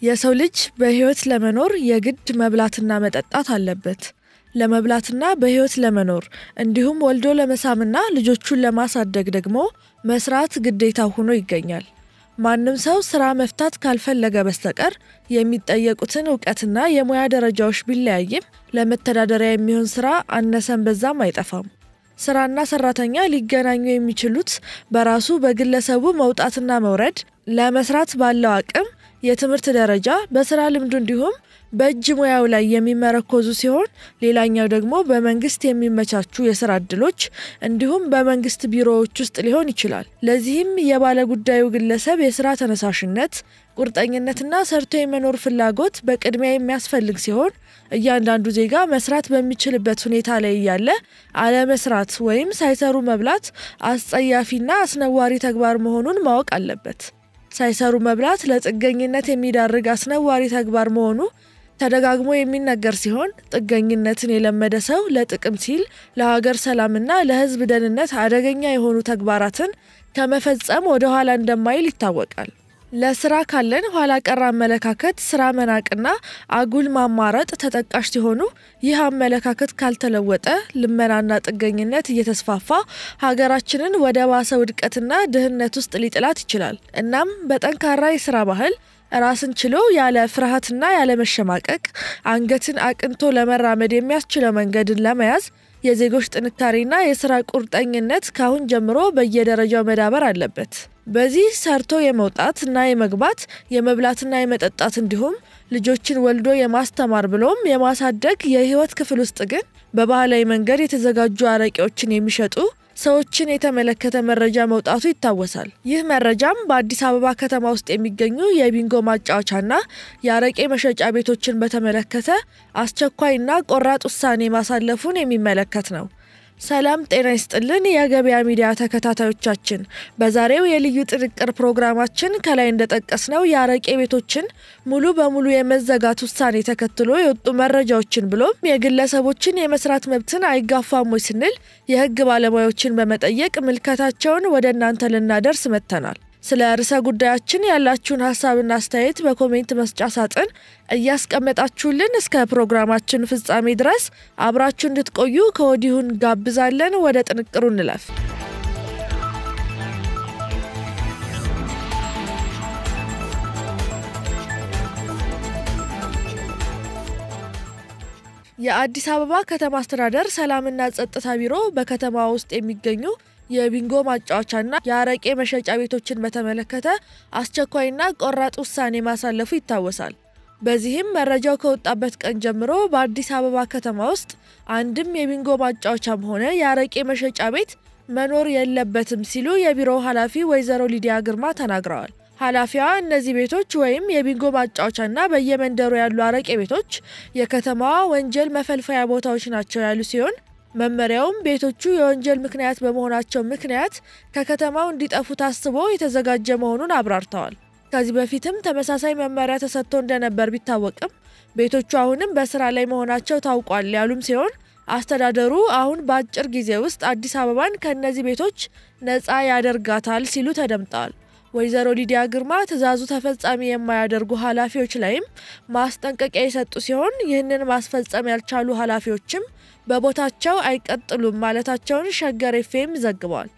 የሰው ልጅ በህይወት ለመኖር የግድ መብላትና መጠጣት አለበት። ለመብላትና በህይወት ለመኖር እንዲሁም ወልዶ ለመሳምና ልጆቹን ለማሳደግ ደግሞ መስራት ግዴታው ሆኖ ይገኛል። ማንም ሰው ስራ መፍታት ካልፈለገ በስተቀር የሚጠየቁትን ዕውቀትና የሙያ ደረጃዎች ቢለያይም ለመተዳደሪያ የሚሆን ስራ አነሰን በዛም አይጠፋም። ስራና ሰራተኛ ሊገናኙ የሚችሉት በራሱ በግለሰቡ መውጣትና መውረድ፣ ለመስራት ባለው አቅም፣ የትምህርት ደረጃ፣ በስራ ልምዱ እንዲሁም በእጅ ሙያው ላይ የሚመረኮዙ ሲሆን ሌላኛው ደግሞ በመንግስት የሚመቻቹ የስራ ዕድሎች እንዲሁም በመንግስት ቢሮዎች ውስጥ ሊሆን ይችላል። ለዚህም የባለ ጉዳዩ ግለሰብ የስራ ተነሳሽነት፣ ቁርጠኝነትና ሰርቶ የመኖር ፍላጎት በቅድሚያ የሚያስፈልግ ሲሆን እያንዳንዱ ዜጋ መስራት በሚችልበት ሁኔታ ላይ ያለ አለመስራት ወይም ሳይሰሩ መብላት አስጸያፊና አስነዋሪ ተግባር መሆኑን ማወቅ አለበት። ሳይሰሩ መብላት ለጥገኝነት የሚዳርግ አስነዋሪ ተግባር መሆኑ ተደጋግሞ የሚነገር ሲሆን ጥገኝነትን የለመደ ሰው ለጥቅም ሲል ለሀገር ሰላምና ለህዝብ ደህንነት አደገኛ የሆኑ ተግባራትን ከመፈጸም ወደ ኋላ እንደማይል ይታወቃል። ለስራ ካለን ኋላ ቀር አመለካከት ስራ መናቅና አጉል ማማረጥ ተጠቃሽ ሲሆኑ ይህ አመለካከት ካልተለወጠ ልመናና ጥገኝነት እየተስፋፋ ሀገራችንን ወደ ባሰ ውድቀትና ድህነት ውስጥ ሊጥላት ይችላል። እናም በጠንካራ የስራ ባህል ራስን ችሎ ያለ ፍርሃትና ያለ መሸማቀቅ አንገትን አቅንቶ ለመራመድ የሚያስችለው መንገድን ለመያዝ የዜጎች ጥንካሬና የስራ ቁርጠኝነት ካሁን ጀምሮ በየደረጃው መዳበር አለበት። በዚህ ሰርቶ የመውጣትና የመግባት የመብላትና የመጠጣት እንዲሁም ልጆችን ወልዶ የማስተማር ብሎም የማሳደግ የህይወት ክፍል ውስጥ ግን በባህላዊ መንገድ የተዘጋጁ አረቄዎችን የሚሸጡ ሰዎችን የተመለከተ መረጃ መውጣቱ ይታወሳል። ይህ መረጃም በአዲስ አበባ ከተማ ውስጥ የሚገኙ የቢንጎ ማጫወቻና የአረቄ መሸጫ ቤቶችን በተመለከተ አስቸኳይና ቆራጥ ውሳኔ ማሳለፉን የሚመለከት ነው። ሰላም ጤና ይስጥልን የገበያ ሚዲያ ተከታታዮቻችን፣ በዛሬው የልዩ ጥንቅር ፕሮግራማችን ከላይ እንደጠቀስነው የአረቄ ቤቶችን ሙሉ በሙሉ የመዘጋት ውሳኔ ተከትሎ የወጡ መረጃዎችን ብሎም የግለሰቦችን የመስራት መብትን አይጋፋም ወይ ስንል የህግ ባለሙያዎችን በመጠየቅ ምልከታቸውን ወደ እናንተ ልናደርስ መጥተናል። ስለ ርዕሰ ጉዳያችን ያላችሁን ሐሳብና አስተያየት በኮሜንት መስጫ ሳጥን እያስቀመጣችሁልን እስከ ፕሮግራማችን ፍጻሜ ድረስ አብራችሁ እንድትቆዩ ከወዲሁ እንጋብዛለን። ወደ ጥንቅሩ እንለፍ። የአዲስ አበባ ከተማ አስተዳደር ሰላምና ጸጥታ ቢሮ በከተማው ውስጥ የሚገኙ የቢንጎ ማጫወቻና የአረቄ መሸጫ ቤቶችን በተመለከተ አስቸኳይና ቆራጥ ውሳኔ ማሳለፉ ይታወሳል። በዚህም መረጃው ከወጣበት ቀን ጀምሮ በአዲስ አበባ ከተማ ውስጥ አንድም የቢንጎ ማጫወቻም ሆነ የአረቄ መሸጫ ቤት መኖር የለበትም ሲሉ የቢሮው ኃላፊ ወይዘሮ ሊዲያ ግርማ ተናግረዋል። ኃላፊዋ እነዚህ ቤቶች ወይም የቢንጎ ማጫወቻና በየመንደሩ ያሉ አረቄ ቤቶች የከተማዋ ወንጀል መፈልፈያ ቦታዎች ናቸው ያሉ ሲሆን መመሪያውም ቤቶቹ የወንጀል ምክንያት በመሆናቸው ምክንያት ከከተማው እንዲጠፉ ታስቦ የተዘጋጀ መሆኑን አብራርተዋል። ከዚህ በፊትም ተመሳሳይ መመሪያ ተሰጥቶ እንደነበር ቢታወቅም ቤቶቹ አሁንም በስራ ላይ መሆናቸው ታውቋል ያሉም ሲሆን አስተዳደሩ አሁን በአጭር ጊዜ ውስጥ አዲስ አበባን ከነዚህ ቤቶች ነፃ ያደርጋታል ሲሉ ተደምጠዋል። ወይዘሮ ሊዲያ ግርማ ትዕዛዙ ተፈጻሚ የማያደርጉ ኃላፊዎች ላይም ማስጠንቀቂያ የሰጡ ሲሆን ይህንን ማስፈጸም ያልቻሉ ኃላፊዎችም በቦታቸው አይቀጥሉም ማለታቸውን ሸገር ኤፍኤም ዘግቧል።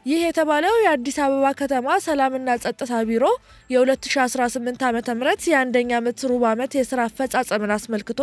ይህ የተባለው የአዲስ አበባ ከተማ ሰላምና ጸጥታ ቢሮ የ2018 ዓ.ም የአንደኛ ዓመት ሩብ ዓመት የሥራ አፈጻጸምን አስመልክቶ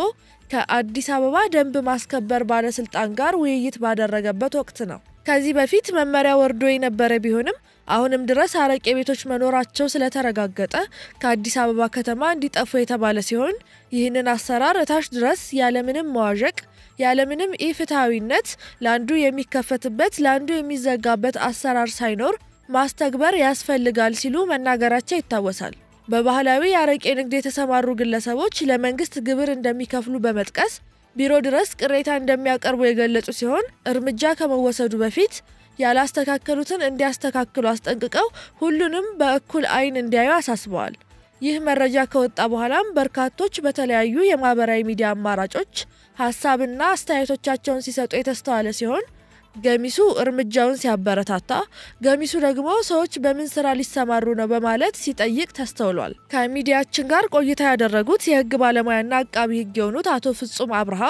ከአዲስ አበባ ደንብ ማስከበር ባለስልጣን ጋር ውይይት ባደረገበት ወቅት ነው። ከዚህ በፊት መመሪያ ወርዶ የነበረ ቢሆንም አሁንም ድረስ አረቄ ቤቶች መኖራቸው ስለተረጋገጠ ከአዲስ አበባ ከተማ እንዲጠፉ የተባለ ሲሆን ይህንን አሰራር እታች ድረስ ያለምንም መዋዠቅ ያለምንም ኢፍትሃዊነት ላንዱ የሚከፈትበት ላንዱ የሚዘጋበት አሰራር ሳይኖር ማስተግበር ያስፈልጋል ሲሉ መናገራቸው ይታወሳል። በባህላዊ የአረቄ ንግድ የተሰማሩ ግለሰቦች ለመንግስት ግብር እንደሚከፍሉ በመጥቀስ ቢሮ ድረስ ቅሬታ እንደሚያቀርቡ የገለጹ ሲሆን እርምጃ ከመወሰዱ በፊት ያላስተካከሉትን እንዲያስተካክሉ አስጠንቅቀው ሁሉንም በእኩል አይን እንዲያዩ አሳስበዋል። ይህ መረጃ ከወጣ በኋላም በርካቶች በተለያዩ የማህበራዊ ሚዲያ አማራጮች ሐሳብና አስተያየቶቻቸውን ሲሰጡ የተስተዋለ ሲሆን ገሚሱ እርምጃውን ሲያበረታታ ገሚሱ ደግሞ ሰዎች በምን ስራ ሊሰማሩ ነው በማለት ሲጠይቅ ተስተውሏል። ከሚዲያችን ጋር ቆይታ ያደረጉት የህግ ባለሙያና አቃቢ ህግ የሆኑት አቶ ፍጹም አብርሃ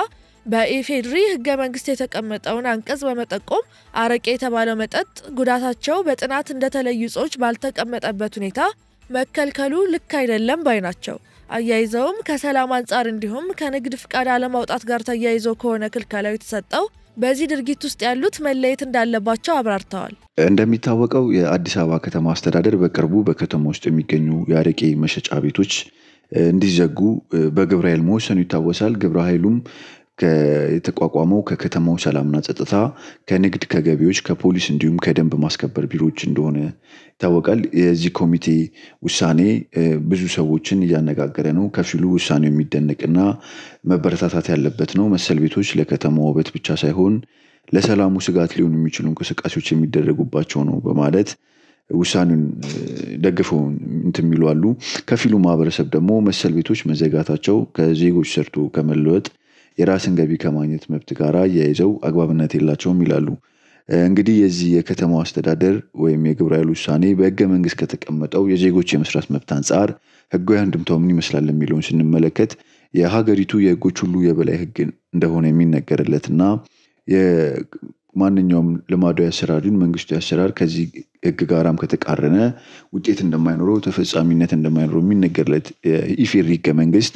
በኢፌድሪ ህገ መንግስት የተቀመጠውን አንቀጽ በመጠቆም አረቄ የተባለው መጠጥ ጉዳታቸው በጥናት እንደተለዩ ጾች ባልተቀመጠበት ሁኔታ መከልከሉ ልክ አይደለም ባይ ናቸው። አያይዘውም ከሰላም አንጻር እንዲሁም ከንግድ ፍቃድ አለማውጣት ጋር ተያይዞ ከሆነ ክልከላው የተሰጠው በዚህ ድርጊት ውስጥ ያሉት መለየት እንዳለባቸው አብራርተዋል። እንደሚታወቀው የአዲስ አበባ ከተማ አስተዳደር በቅርቡ በከተማ ውስጥ የሚገኙ የአረቄ መሸጫ ቤቶች እንዲዘጉ በግብረ ኃይል መወሰኑ ይታወሳል። ግብረ ኃይሉም የተቋቋመው ከከተማው ሰላምና ጸጥታ ከንግድ ከገቢዎች ከፖሊስ እንዲሁም ከደንብ ማስከበር ቢሮዎች እንደሆነ ይታወቃል። የዚህ ኮሚቴ ውሳኔ ብዙ ሰዎችን እያነጋገረ ነው። ከፊሉ ውሳኔው የሚደነቅና መበረታታት ያለበት ነው። መሰል ቤቶች ለከተማው ውበት ብቻ ሳይሆን ለሰላሙ ስጋት ሊሆኑ የሚችሉ እንቅስቃሴዎች የሚደረጉባቸው ነው በማለት ውሳኔውን ደግፈው እንትሚሉ አሉ። ከፊሉ ማህበረሰብ ደግሞ መሰል ቤቶች መዘጋታቸው ከዜጎች ሰርቶ ከመለወጥ የራስን ገቢ ከማግኘት መብት ጋር ያይዘው አግባብነት የላቸውም ይላሉ። እንግዲህ የዚህ የከተማው አስተዳደር ወይም የግብረ ኃይል ውሳኔ በህገ መንግስት ከተቀመጠው የዜጎች የመስራት መብት አንፃር ህጋዊ አንድምታው ምን ይመስላል የሚለውን ስንመለከት የሀገሪቱ የህጎች ሁሉ የበላይ ህግ እንደሆነ የሚነገርለትና የማንኛውም ልማዳዊ አሰራርን መንግስታዊ አሰራር ከዚህ ህግ ጋራም ከተቃረነ ውጤት እንደማይኖረው ተፈጻሚነት እንደማይኖረው የሚነገርለት የኢፌዴሪ ህገ መንግስት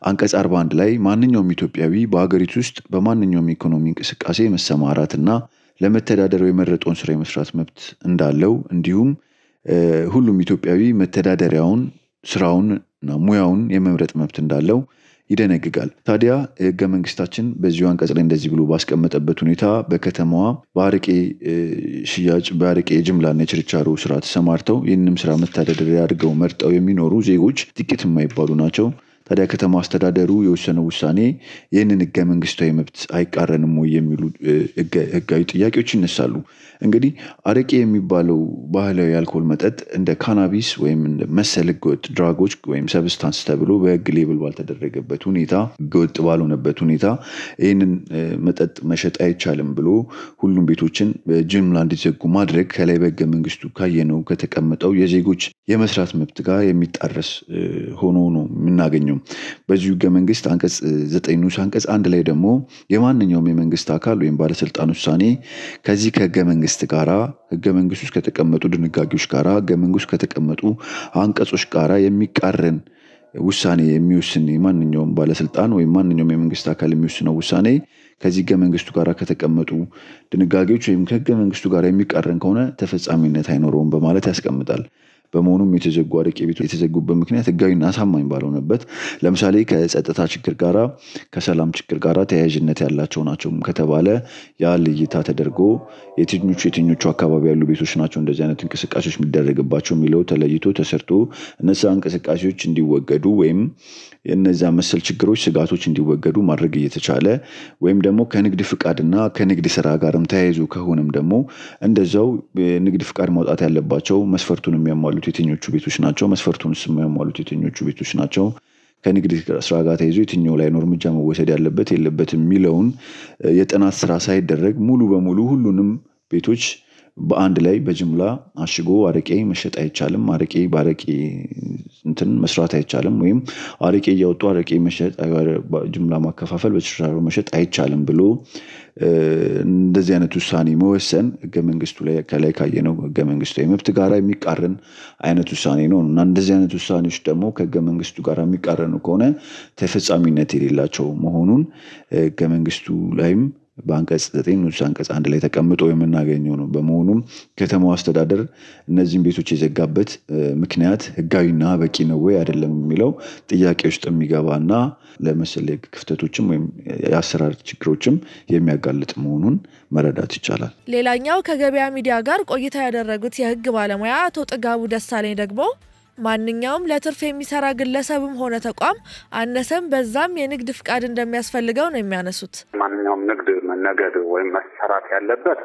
አንቀጽ 41 ላይ ማንኛውም ኢትዮጵያዊ በሀገሪቱ ውስጥ በማንኛውም ኢኮኖሚ እንቅስቃሴ መሰማራትና ለመተዳደር የመረጠውን ስራ የመስራት መብት እንዳለው እንዲሁም ሁሉም ኢትዮጵያዊ መተዳደሪያውን ስራውንና ሙያውን የመምረጥ መብት እንዳለው ይደነግጋል። ታዲያ ህገ መንግስታችን በዚሁ አንቀጽ ላይ እንደዚህ ብሎ ባስቀመጠበት ሁኔታ በከተማዋ በአረቄ ሽያጭ በአረቄ የጅምላና የችርቻሮ ስራ ተሰማርተው ይህንንም ስራ መተዳደሪያ አድርገው መርጠው የሚኖሩ ዜጎች ጥቂት የማይባሉ ናቸው። ታዲያ ከተማ አስተዳደሩ የወሰነው ውሳኔ ይህንን ህገ መንግስታዊ መብት አይቃረንም ወይ የሚሉ ህጋዊ ጥያቄዎች ይነሳሉ። እንግዲህ አረቄ የሚባለው ባህላዊ አልኮል መጠጥ እንደ ካናቢስ ወይም እንደ መሰል ህገወጥ ድራጎች ወይም ሰብስታንስ ተብሎ በህግ ሌብል ባልተደረገበት ሁኔታ ህገወጥ ባልሆነበት ሁኔታ ይህንን መጠጥ መሸጥ አይቻልም ብሎ ሁሉም ቤቶችን በጅምላ እንዲዘጉ ማድረግ ከላይ በህገ መንግስቱ ካየነው ከተቀመጠው የዜጎች የመስራት መብት ጋር የሚጣረስ ሆኖ ነው የምናገኘው። በዚሁ ህገ መንግስት አንቀጽ 9 ንዑስ አንቀጽ 1 ላይ ደግሞ የማንኛውም የመንግስት አካል ወይም ባለስልጣን ውሳኔ ከዚህ ከህገ መንግስት ጋራ ህገ መንግስቱ ውስጥ ከተቀመጡ ድንጋጌዎች ጋራ ህገ መንግስቱ ከተቀመጡ አንቀጾች ጋራ የሚቃረን ውሳኔ የሚወስን ማንኛውም ባለስልጣን ወይም ማንኛውም የመንግስት አካል የሚወስነው ውሳኔ ከዚህ ህገ መንግስቱ ጋራ ከተቀመጡ ድንጋጌዎች ወይም ከህገ መንግስቱ ጋራ የሚቃረን ከሆነ ተፈጻሚነት አይኖረውም በማለት ያስቀምጣል። በመሆኑም የተዘጉ አረቄ ቤቶች የተዘጉበት ምክንያት ህጋዊና አሳማኝ ባልሆነበት ለምሳሌ ከጸጥታ ችግር ጋራ ከሰላም ችግር ጋራ ተያያዥነት ያላቸው ናቸው ከተባለ ያ ለይታ ተደርጎ የትኞቹ አካባቢ ያሉ ቤቶች ናቸው እንደዚህ አይነት እንቅስቃሴዎች የሚደረግባቸው የሚለው ተለይቶ ተሰርቶ እነዛ እንቅስቃሴዎች እንዲወገዱ ወይም የነዛ መሰል ችግሮች ስጋቶች እንዲወገዱ ማድረግ እየተቻለ ወይም ደግሞ ከንግድ ፍቃድና ከንግድ ስራ ጋርም ተያይዞ ከሆነም ደግሞ እንደዛው ንግድ ፍቃድ ማውጣት ያለባቸው መስፈርቱን የሚያሟሉት የትኞቹ ቤቶች ናቸው መስፈርቱንስ የሚያሟሉት የትኞቹ ቤቶች ናቸው ከንግድ ስራ ጋር ተያይዞ የትኛው ላይ ነው እርምጃ መወሰድ ያለበት የለበትም የሚለውን የጥናት ስራ ሳይደረግ ሙሉ በሙሉ ሁሉንም ቤቶች በአንድ ላይ በጅምላ አሽጎ አረቄ መሸጥ አይቻልም አረቄ ባረቄ እንትን መስራት አይቻልም ወይም አረቄ ያወጡ አረቄ መሸጥ ጅምላ ማከፋፈል በችርቻሮ መሸጥ አይቻልም ብሎ እንደዚህ አይነት ውሳኔ መወሰን ህገ መንግስቱ ላይ ከላይ ካየነው ህገ መንግስታዊ መብት ጋራ የሚቃረን አይነት ውሳኔ ነው እና እንደዚህ አይነት ውሳኔዎች ደግሞ ከህገ መንግስቱ ጋራ የሚቃረኑ ከሆነ ተፈጻሚነት የሌላቸው መሆኑን ህገ መንግስቱ ላይም በአንቀጽ 9 ንዑስ አንቀጽ 1 ላይ ተቀምጦ የምናገኘው ነው። በመሆኑም ከተማው አስተዳደር እነዚህን ቤቶች የዘጋበት ምክንያት ህጋዊና በቂ ነው ወይ አይደለም የሚለው ጥያቄ ውስጥ የሚገባና ለመሰለ ክፍተቶችም ወይም የአሰራር ችግሮችም የሚያጋልጥ መሆኑን መረዳት ይቻላል። ሌላኛው ከገበያ ሚዲያ ጋር ቆይታ ያደረጉት የህግ ባለሙያ አቶ ጥጋቡ ደሳለኝ ደግሞ ማንኛውም ለትርፍ የሚሰራ ግለሰብም ሆነ ተቋም አነሰም በዛም የንግድ ፍቃድ እንደሚያስፈልገው ነው የሚያነሱት። ማንኛውም ንግድ መነገድ ወይም መሰራት ያለበት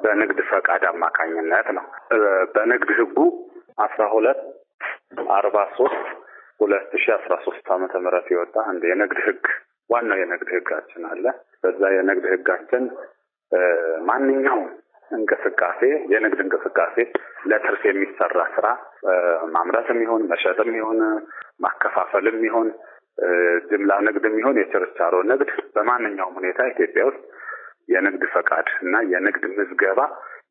በንግድ ፈቃድ አማካኝነት ነው። በንግድ ህጉ 1243 2013 ዓመተ ምህረት የወጣ አንድ የንግድ ህግ ዋናው የንግድ ህጋችን አለ። በዛ የንግድ ህጋችን ማንኛውም እንቅስቃሴ የንግድ እንቅስቃሴ ለትርፍ የሚሰራ ስራ ማምረትም ይሁን መሸጥም ይሁን ማከፋፈልም ይሁን ጅምላ ንግድም ይሁን የችርቻሮ ንግድ በማንኛውም ሁኔታ ኢትዮጵያ ውስጥ የንግድ ፈቃድ እና የንግድ ምዝገባ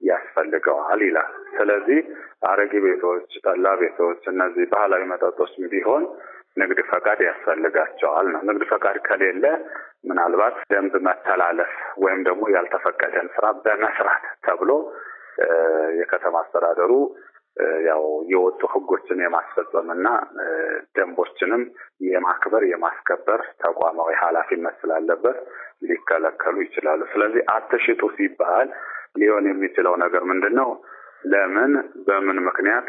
ያስፈልገዋል ይላል። ስለዚህ አረቂ ቤቶች፣ ጠላ ቤቶች፣ እነዚህ ባህላዊ መጠጦች ቢሆን ንግድ ፈቃድ ያስፈልጋቸዋል ነው። ንግድ ፈቃድ ከሌለ ምናልባት ደንብ መተላለፍ ወይም ደግሞ ያልተፈቀደን ስራ በመስራት ተብሎ የከተማ አስተዳደሩ ያው የወጡ ህጎችን የማስፈጸምና ደንቦችንም የማክበር የማስከበር ተቋማዊ ኃላፊነት ስላለበት ሊከለከሉ ይችላሉ። ስለዚህ አትሽጡ ሲባል ሊሆን የሚችለው ነገር ምንድነው? ለምን በምን ምክንያት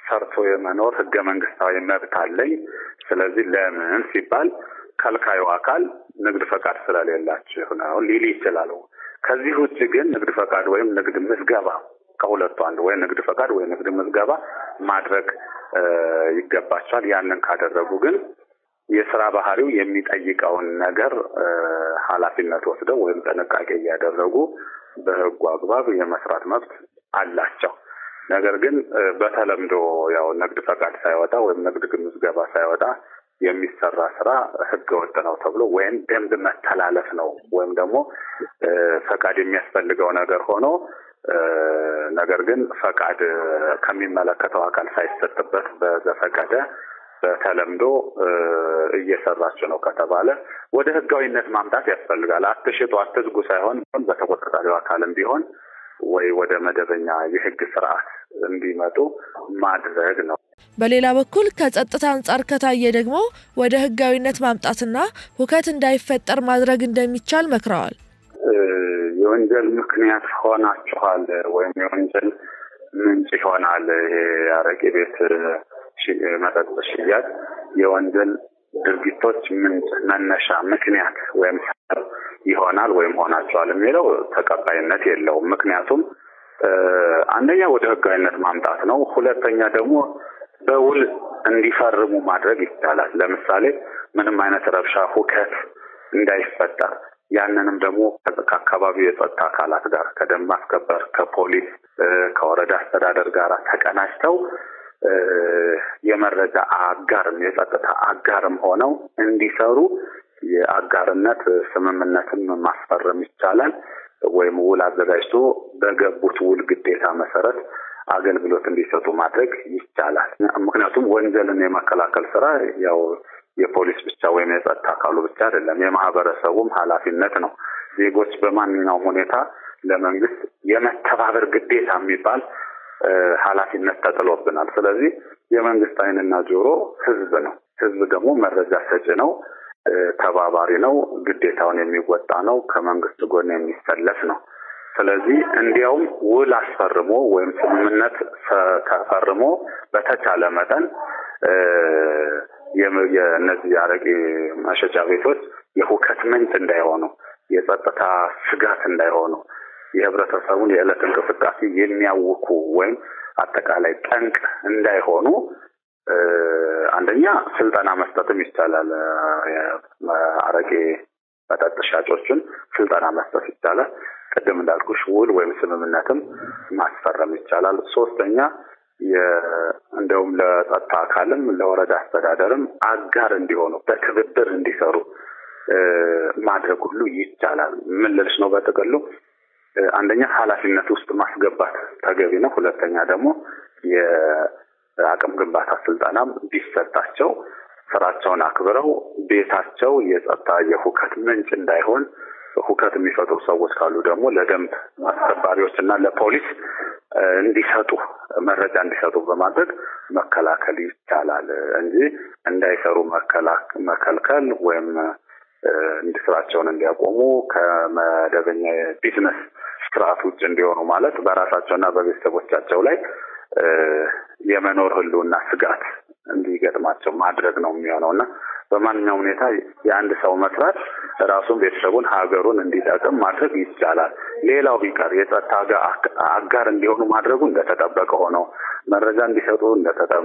ሰርቶ የመኖር ህገ መንግስታዊ መብት አለኝ። ስለዚህ ለምን ሲባል ከልካዩ አካል ንግድ ፈቃድ ስለሌላችሁ ነው ሊል ይችላል። ከዚህ ውጭ ግን ንግድ ፈቃድ ወይም ንግድ ምዝገባ ከሁለቱ አንዱ ወይ ንግድ ፈቃድ ወይ ንግድ ምዝገባ ማድረግ ይገባቸዋል። ያንን ካደረጉ ግን የሥራ ባህሪው የሚጠይቀውን ነገር ኃላፊነት ወስደው ወይም ጥንቃቄ እያደረጉ በህጉ አግባብ የመስራት መብት አላቸው። ነገር ግን በተለምዶ ያው ንግድ ፈቃድ ሳይወጣ ወይም ንግድ ምዝገባ ሳይወጣ የሚሰራ ስራ ህገ ወጥ ነው ተብሎ ወይም ደንብ መተላለፍ ነው ወይም ደግሞ ፈቃድ የሚያስፈልገው ነገር ሆኖ ነገር ግን ፈቃድ ከሚመለከተው አካል ሳይሰጥበት በዘፈቀደ በተለምዶ እየሰራች ነው ከተባለ ወደ ህጋዊነት ማምጣት ያስፈልጋል። አትሽጡ አትዝጉ ሳይሆን በተቆጣጣሪው አካልም ቢሆን ወይ ወደ መደበኛ የህግ ስርዓት እንዲመጡ ማድረግ ነው። በሌላ በኩል ከጸጥታ አንጻር ከታየ ደግሞ ወደ ህጋዊነት ማምጣትና ሁከት እንዳይፈጠር ማድረግ እንደሚቻል መክረዋል። የወንጀል ምክንያት ሆናችኋል ወይም የወንጀል ምንጭ ይሆናል አረቂ ቤት መጠጥ ሽያጭ የወንጀል ድርጊቶች ምንጭ መነሻ ምክንያት ወይም ይሆናል ወይም ሆናችኋል የሚለው ተቀባይነት የለውም። ምክንያቱም አንደኛ ወደ ህጋዊነት ማምጣት ነው። ሁለተኛ ደግሞ በውል እንዲፈርሙ ማድረግ ይቻላል። ለምሳሌ ምንም አይነት ረብሻ ሁከት እንዳይፈጠር ያንንም ደግሞ ከአካባቢው የጸጥታ አካላት ጋር ከደንብ ማስከበር ከፖሊስ ከወረዳ አስተዳደር ጋር ተቀናጅተው የመረጃ አጋርም የጸጥታ አጋርም ሆነው እንዲሰሩ የአጋርነት ስምምነትን ማስፈረም ይቻላል። ወይም ውል አዘጋጅቶ በገቡት ውል ግዴታ መሰረት አገልግሎት እንዲሰጡ ማድረግ ይቻላል። ምክንያቱም ወንጀልን የመከላከል ስራ ያው የፖሊስ ብቻ ወይም የጸጥታ አካሉ ብቻ አይደለም፣ የማህበረሰቡም ኃላፊነት ነው። ዜጎች በማንኛውም ሁኔታ ለመንግስት የመተባበር ግዴታ የሚባል ኃላፊነት ተጥሎብናል። ስለዚህ የመንግስት ዓይንና ጆሮ ህዝብ ነው። ህዝብ ደግሞ መረጃ ሰጪ ነው፣ ተባባሪ ነው፣ ግዴታውን የሚወጣ ነው፣ ከመንግስት ጎን የሚሰለፍ ነው። ስለዚህ እንዲያውም ውል አስፈርሞ ወይም ስምምነት ተፈርሞ በተቻለ መጠን የነዚህ አረቂ ማሸጫ ቤቶች የሁከት ምንጭ እንዳይሆኑ፣ የጸጥታ ስጋት እንዳይሆኑ፣ የህብረተሰቡን የዕለት እንቅስቃሴ የሚያውኩ ወይም አጠቃላይ ጠንቅ እንዳይሆኑ አንደኛ ስልጠና መስጠትም ይቻላል። አረቂ መጠጥ ሻጮችን ስልጠና መስጠት ይቻላል። ቀደም እንዳልኩሽ ውል ወይም ስምምነትም ማስፈረም ይቻላል። ሶስተኛ እንደውም ለጸጥታ አካልም ለወረዳ አስተዳደርም አጋር እንዲሆኑ በትብብር እንዲሰሩ ማድረግ ሁሉ ይቻላል። ምን ልልሽ ነው? በጥቅሉ አንደኛ ኃላፊነት ውስጥ ማስገባት ተገቢ ነው። ሁለተኛ ደግሞ የአቅም ግንባታ ስልጠናም ቢሰጣቸው ስራቸውን አክብረው ቤታቸው የጸጥታ የሁከት ምንጭ እንዳይሆን ሁከት የሚፈጥሩ ሰዎች ካሉ ደግሞ ለደንብ አስከባሪዎችና ለፖሊስ እንዲሰጡ መረጃ እንዲሰጡ በማድረግ መከላከል ይቻላል እንጂ እንዳይሰሩ መከልከል ወይም ስራቸውን እንዲያቆሙ ከመደበኛ ቢዝነስ ስርዓት ውጭ እንዲሆኑ ማለት በራሳቸውና በቤተሰቦቻቸው ላይ የመኖር ህልውና ስጋት እንዲገጥማቸው ማድረግ ነው የሚሆነውና በማንኛውም ሁኔታ የአንድ ሰው መስራት ራሱን ቤተሰቡን ሀገሩን እንዲጠቅም ማድረግ ይቻላል። ሌላው ቢቀር የጸጥታ አጋር እንዲሆኑ ማድረጉ እንደተጠበቀ ሆኖ መረጃ እንዲሰጡ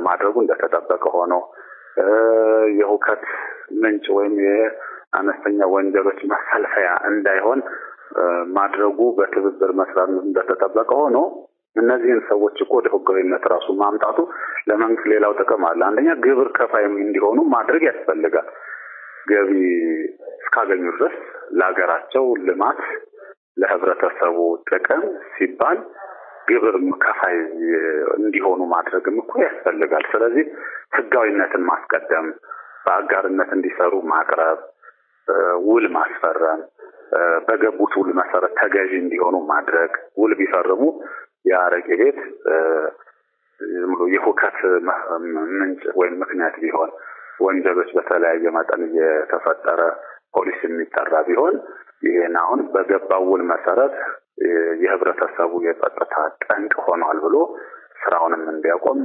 ማድረጉ እንደተጠበቀ ሆኖ የሁከት ምንጭ ወይም የአነስተኛ ወንጀሎች መፈልፈያ እንዳይሆን ማድረጉ በትብብር መስራት እንደተጠበቀ ሆኖ እነዚህን ሰዎች እኮ ወደ ህጋዊነት ራሱ ማምጣቱ ለመንግስት ሌላው ጥቅም አለ። አንደኛ ግብር ከፋይ እንዲሆኑ ማድረግ ያስፈልጋል። ገቢ እስካገኙ ድረስ ለሀገራቸው ልማት ለህብረተሰቡ ጥቅም ሲባል ግብር ከፋይ እንዲሆኑ ማድረግም እኮ ያስፈልጋል። ስለዚህ ህጋዊነትን ማስቀደም፣ በአጋርነት እንዲሰሩ ማቅረብ፣ ውል ማስፈረም፣ በገቡት ውል መሰረት ተገዢ እንዲሆኑ ማድረግ፣ ውል ቢፈርሙ የአረቄ ቤት የሁከት ምንጭ ወይም ምክንያት ቢሆን ወንጀሎች በተለያየ መጠን እየተፈጠረ ፖሊስ የሚጠራ ቢሆን ይሄን አሁን በገባው ውል መሰረት የህብረተሰቡ የጸጥታ ጠንቅ ሆኗል ብሎ ስራውንም እንዲያቆም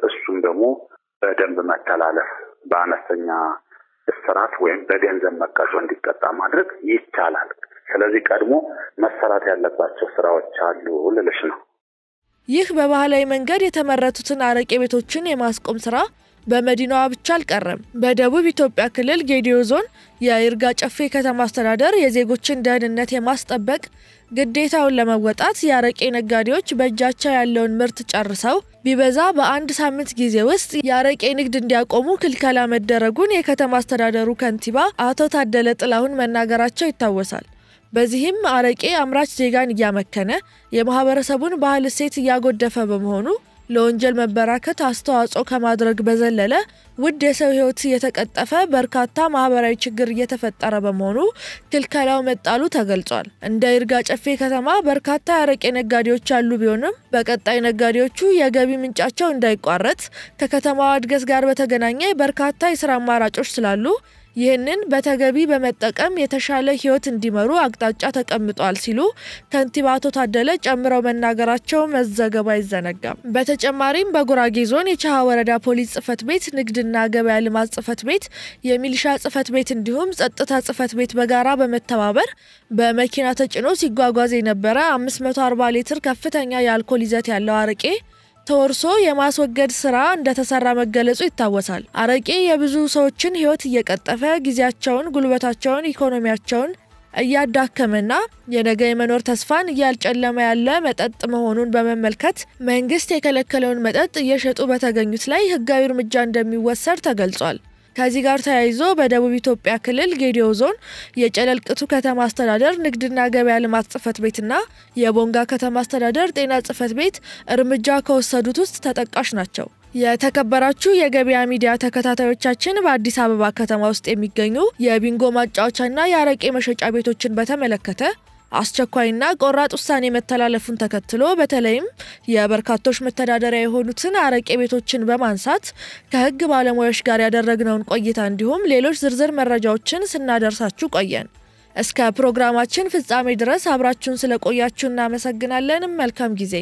እሱም ደግሞ በደንብ መተላለፍ በአነስተኛ እስራት ወይም በገንዘብ መቀጮ እንዲቀጣ ማድረግ ይቻላል። ስለዚህ ቀድሞ መሰራት ያለባቸው ስራዎች አሉ ልልሽ ነው። ይህ በባህላዊ መንገድ የተመረቱትን አረቄ ቤቶችን የማስቆም ስራ በመዲናዋ ብቻ አልቀረም። በደቡብ ኢትዮጵያ ክልል ጌዲዮ ዞን የይርጋ ጨፌ ከተማ አስተዳደር የዜጎችን ደህንነት የማስጠበቅ ግዴታውን ለመወጣት የአረቄ ነጋዴዎች በእጃቸው ያለውን ምርት ጨርሰው ቢበዛ በአንድ ሳምንት ጊዜ ውስጥ የአረቄ ንግድ እንዲያቆሙ ክልከላ መደረጉን የከተማ አስተዳደሩ ከንቲባ አቶ ታደለ ጥላሁን መናገራቸው ይታወሳል። በዚህም አረቄ አምራች ዜጋን እያመከነ የማህበረሰቡን ባህል እሴት እያጎደፈ በመሆኑ ለወንጀል መበራከት አስተዋጽኦ ከማድረግ በዘለለ ውድ የሰው ህይወት እየተቀጠፈ በርካታ ማህበራዊ ችግር እየተፈጠረ በመሆኑ ክልከላው መጣሉ ተገልጿል። እንደ ይርጋ ጨፌ ከተማ በርካታ አረቄ ነጋዴዎች ያሉ ቢሆንም በቀጣይ ነጋዴዎቹ የገቢ ምንጫቸው እንዳይቋረጥ ከከተማዋ እድገት ጋር በተገናኘ በርካታ የሥራ አማራጮች ስላሉ ይህንን በተገቢ በመጠቀም የተሻለ ህይወት እንዲመሩ አቅጣጫ ተቀምጧል ሲሉ ከንቲባ አቶ ታደለ ጨምረው መናገራቸው መዘገብ አይዘነጋም። በተጨማሪም በጉራጌ ዞን የቻሃ ወረዳ ፖሊስ ጽፈት ቤት፣ ንግድና ገበያ ልማት ጽፈት ቤት፣ የሚሊሻ ጽፈት ቤት እንዲሁም ጸጥታ ጽፈት ቤት በጋራ በመተባበር በመኪና ተጭኖ ሲጓጓዝ የነበረ 540 ሊትር ከፍተኛ የአልኮል ይዘት ያለው አረቄ ተወርሶ የማስወገድ ስራ እንደተሰራ መገለጹ ይታወሳል። አረቄ የብዙ ሰዎችን ህይወት እየቀጠፈ ጊዜያቸውን፣ ጉልበታቸውን፣ ኢኮኖሚያቸውን እያዳከመና የነገ የመኖር ተስፋን እያልጨለመ ያለ መጠጥ መሆኑን በመመልከት መንግስት የከለከለውን መጠጥ እየሸጡ በተገኙት ላይ ህጋዊ እርምጃ እንደሚወሰድ ተገልጿል። ከዚህ ጋር ተያይዞ በደቡብ ኢትዮጵያ ክልል ጌዲዮ ዞን የጨለልቅቱ ከተማ አስተዳደር ንግድና ገበያ ልማት ጽፈት ቤትና የቦንጋ ከተማ አስተዳደር ጤና ጽፈት ቤት እርምጃ ከወሰዱት ውስጥ ተጠቃሽ ናቸው። የተከበራችሁ የገበያ ሚዲያ ተከታታዮቻችን በአዲስ አበባ ከተማ ውስጥ የሚገኙ የቢንጎ ማጫወቻና የአረቄ መሸጫ ቤቶችን በተመለከተ አስቸኳይና ቆራጥ ውሳኔ መተላለፉን ተከትሎ በተለይም የበርካቶች መተዳደሪያ የሆኑትን አረቄ ቤቶችን በማንሳት ከህግ ባለሙያዎች ጋር ያደረግነውን ቆይታ እንዲሁም ሌሎች ዝርዝር መረጃዎችን ስናደርሳችሁ ቆየን። እስከ ፕሮግራማችን ፍጻሜ ድረስ አብራችሁን ስለቆያችሁ እናመሰግናለን። መልካም ጊዜ።